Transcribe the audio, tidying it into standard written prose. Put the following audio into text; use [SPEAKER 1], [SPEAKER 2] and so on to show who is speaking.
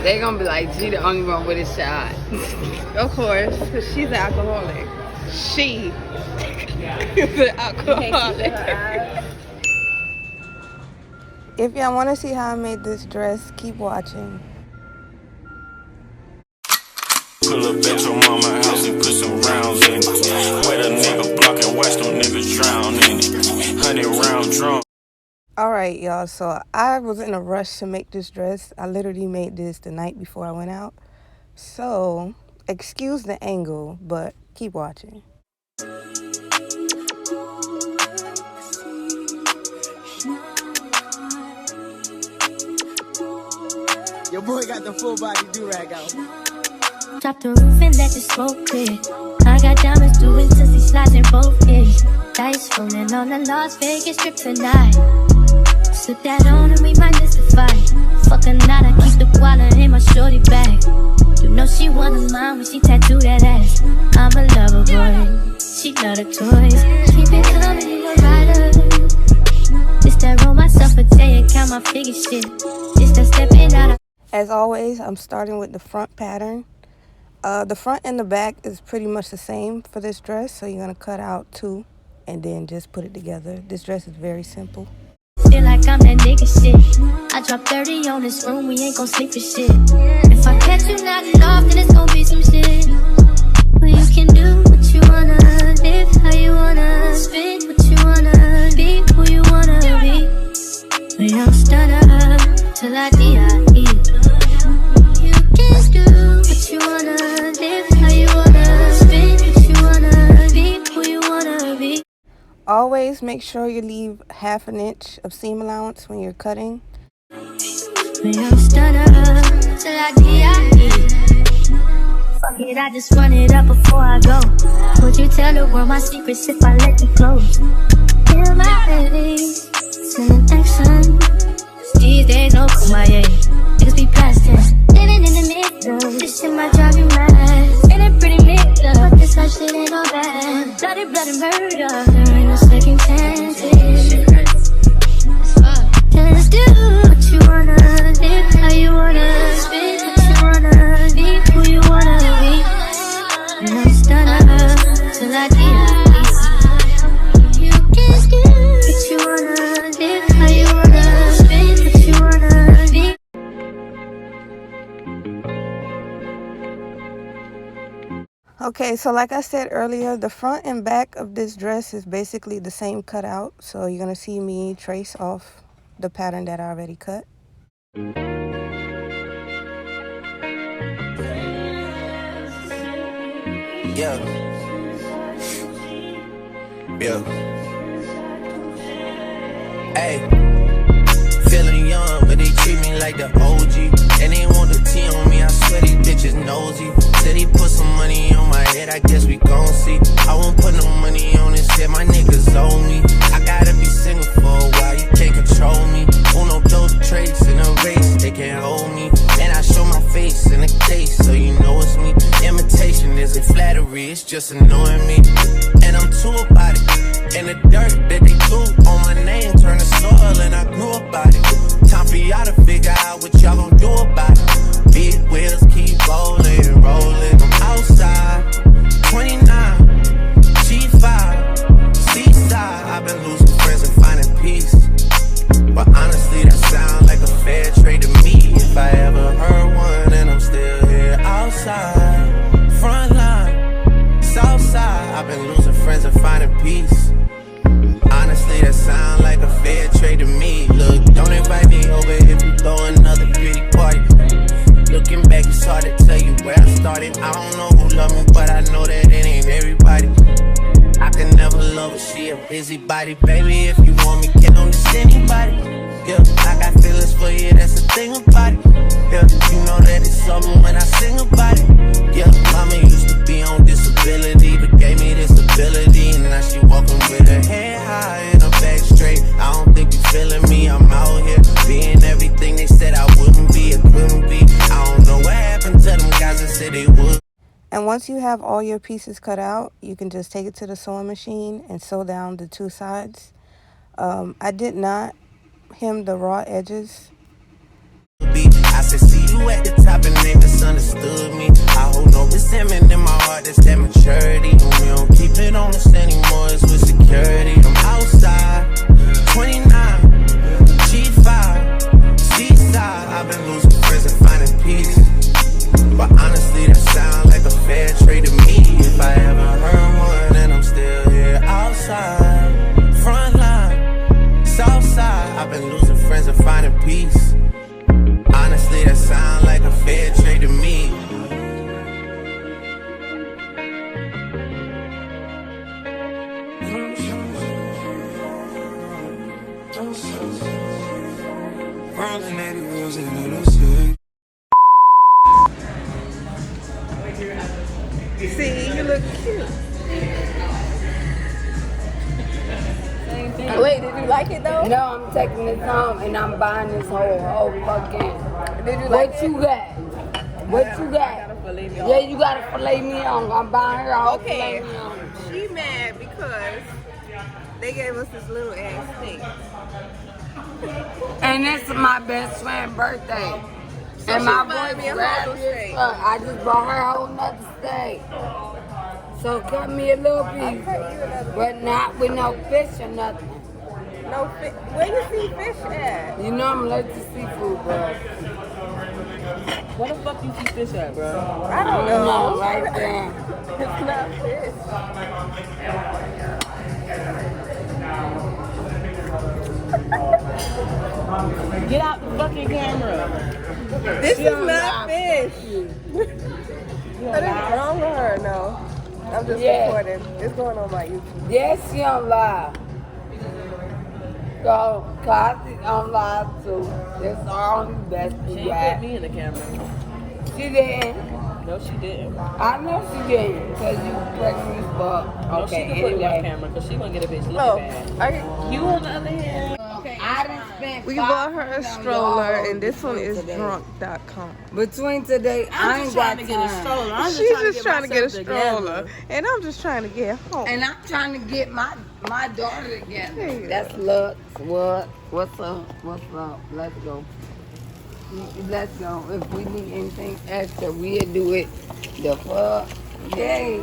[SPEAKER 1] They gonna be like, G the only one with a shot. Of course, because she's an alcoholic. She is an alcoholic. If y'all want to see how I made this dress, keep watching.
[SPEAKER 2] Pull up at your mama house and put some rounds in it. Wait a nigga block and watch them niggas drown in it. 100-round drum.
[SPEAKER 1] Alright, y'all, so I was in a rush to make this dress. I literally made this the night before I went out. So, excuse the angle, but keep watching.
[SPEAKER 3] Your boy got the full body do-rag out.
[SPEAKER 4] Drop the roof and let the smoke clear. I got diamonds doing sissy slides in both ears. Dice rolling on the Las Vegas strip tonight. Slip that on and we might miss the fight. Fuck a night, I keep the koala in my shorty bag. You know she wanna mine when she tattoo that ass. I'm a lover boy, she love the toys. Keep it coming in your rider. This that roll myself a day and count my figure shit. This that stepping out of.
[SPEAKER 1] As always, I'm starting with the front pattern. The front and the back is pretty much the same for this dress, so you're going to cut out 2 and then just put it together. This dress is very simple.
[SPEAKER 4] Feel like I'm that nigga shit. I drop 30 on this room, we ain't gon' sleep for shit. If I catch you nodding off, then it's gon' be some shit. Well, you can do what you wanna, live how you wanna, spit what you wanna, be who you wanna be. We don't stutter till I D.I.E. You can do what you wanna, live how you wanna, spit what you wanna, be who you wanna be.
[SPEAKER 1] Always make sure you leave ½ an inch of seam allowance when you're cutting.
[SPEAKER 4] We don't stutter till I D.I.E. Fuck it, I just run it up before I go. Would you tell the world my secrets if I let you close? Feel my face, sending action. These days no kumaye, niggas be past tense. Living in the middle, this shit might drive you mad. Feeling pretty middle, but this life shit ain't all bad. Bloody, bloody murder, there ain't no second chances. Just do what you wanna, live how you wanna, spit what you wanna, be who you wanna be. And I'm stutter till I D.I.E. You can do what you wanna, live how you wanna, spit what you wanna be.
[SPEAKER 1] Okay, so like I said earlier, the front and back of this dress is basically the same cutout. So you're going to see me trace off the pattern that I already cut.
[SPEAKER 2] Yeah. Yeah. Hey. Feeling young, but they treat me like the OG. And they want the T on me, I swear these bitches nosy. Said he put some money on my head, I guess we gon' see. I won't put no money on his head, my niggas owe me. I gotta be single for a while, you can't control me. Uno, those traits in a race, they can't hold me. And I show my face in a case, so you know it's me. Imitation isn't flattery, it's just annoying me. And I'm too about it. And the dirt that they threw on my name turned to soil, and I grew about it. Time for y'all to figure out what y'all gon' do about it. Big wheels keep rolling, rolling. I'm outside, 29, G5, seaside. I've been losing friends and finding peace. But honestly, that sounds like a fair trade to me. If I ever heard one, and I'm still here outside, front line, south side. I've been losing friends and finding peace. Honestly, that sound like a fair trade to me. Look, don't invite me over if you throw another pretty party. Looking back, it's hard to tell you where I started. I don't know who loved me, but I know that it ain't everybody. I can never love her, she a busybody. Baby, if you want me, get on this anybody. Yeah, I got feelings for you, that's the thing about it. Yeah, you know that it's something when I sing about it. Yeah, mama used to be on disability, but gave me this ability. And now she walking with her head high and her back straight. I don't think you feeling me, I'm out here being everything they said I wouldn't be, it couldn't be. I don't know what happened to them guys that said they would.
[SPEAKER 1] And once you have all your pieces cut out, you can just take it to the sewing machine and sew down the 2 sides. I did not hem the raw edges.
[SPEAKER 2] I said, see you at the top
[SPEAKER 5] cute. Same thing.
[SPEAKER 1] Wait, did you like it though?
[SPEAKER 6] No, I'm taking this home and I'm buying this whole fucking.
[SPEAKER 1] Did you like
[SPEAKER 6] What
[SPEAKER 1] it?
[SPEAKER 6] you got? What you got? Yeah, you gotta fillet me on. I'm buying her a whole
[SPEAKER 1] Okay.
[SPEAKER 6] filet mignon.
[SPEAKER 1] She mad because they gave us this little ass steak.
[SPEAKER 6] And this is my best friend's birthday.
[SPEAKER 1] So
[SPEAKER 6] and
[SPEAKER 1] she
[SPEAKER 6] my
[SPEAKER 1] buying
[SPEAKER 6] boy
[SPEAKER 1] me a
[SPEAKER 6] grabbed
[SPEAKER 1] whole
[SPEAKER 6] this
[SPEAKER 1] steak.
[SPEAKER 6] stuff. I just bought her a whole nother steak. So cut me a little piece.
[SPEAKER 1] I'll cut you another.
[SPEAKER 6] But not with no fish or nothing.
[SPEAKER 1] No fish. Where you see fish at?
[SPEAKER 6] You know I'm allergic to seafood, bro.
[SPEAKER 5] What the fuck you see fish at, bro?
[SPEAKER 1] I don't know.
[SPEAKER 6] No, right there.
[SPEAKER 1] It's not fish.
[SPEAKER 5] Get out the fucking camera.
[SPEAKER 1] This
[SPEAKER 6] She
[SPEAKER 1] is
[SPEAKER 6] don't
[SPEAKER 1] not
[SPEAKER 6] lie.
[SPEAKER 1] fish. What is wrong with her? No. I'm just
[SPEAKER 6] Yeah.
[SPEAKER 1] recording. It's going on my YouTube.
[SPEAKER 6] Yes, she don't lie. So, Cosby don't lie too. That's all the best
[SPEAKER 5] She
[SPEAKER 6] you
[SPEAKER 5] ain't
[SPEAKER 6] got.
[SPEAKER 5] put me in the camera.
[SPEAKER 6] She didn't.
[SPEAKER 5] No, she didn't.
[SPEAKER 6] I know she didn't, because you pregnant as fuck.
[SPEAKER 5] No, she
[SPEAKER 6] Okay,
[SPEAKER 5] can put me on
[SPEAKER 6] anyway.
[SPEAKER 5] camera because she gonna get a bitch looking
[SPEAKER 1] Oh,
[SPEAKER 5] bad.
[SPEAKER 1] I,
[SPEAKER 5] You on the other hand.
[SPEAKER 6] I done spent
[SPEAKER 1] we bought her a
[SPEAKER 6] $500
[SPEAKER 1] stroller, and this one is
[SPEAKER 6] today.
[SPEAKER 1] drunk.com.
[SPEAKER 6] Between today, I
[SPEAKER 5] I'm
[SPEAKER 6] ain't
[SPEAKER 5] just
[SPEAKER 6] got
[SPEAKER 5] trying to get a
[SPEAKER 6] time.
[SPEAKER 5] stroller. I'm
[SPEAKER 1] She's just trying to get a
[SPEAKER 5] myself
[SPEAKER 1] stroller,
[SPEAKER 5] together.
[SPEAKER 1] and I'm just trying to get home.
[SPEAKER 6] And I'm trying to get my daughter together.
[SPEAKER 1] Yeah.
[SPEAKER 6] That's Lux. What's up? What's up? Let's go. Let's go. If we need anything extra, we'll do it. The fuck? Yay.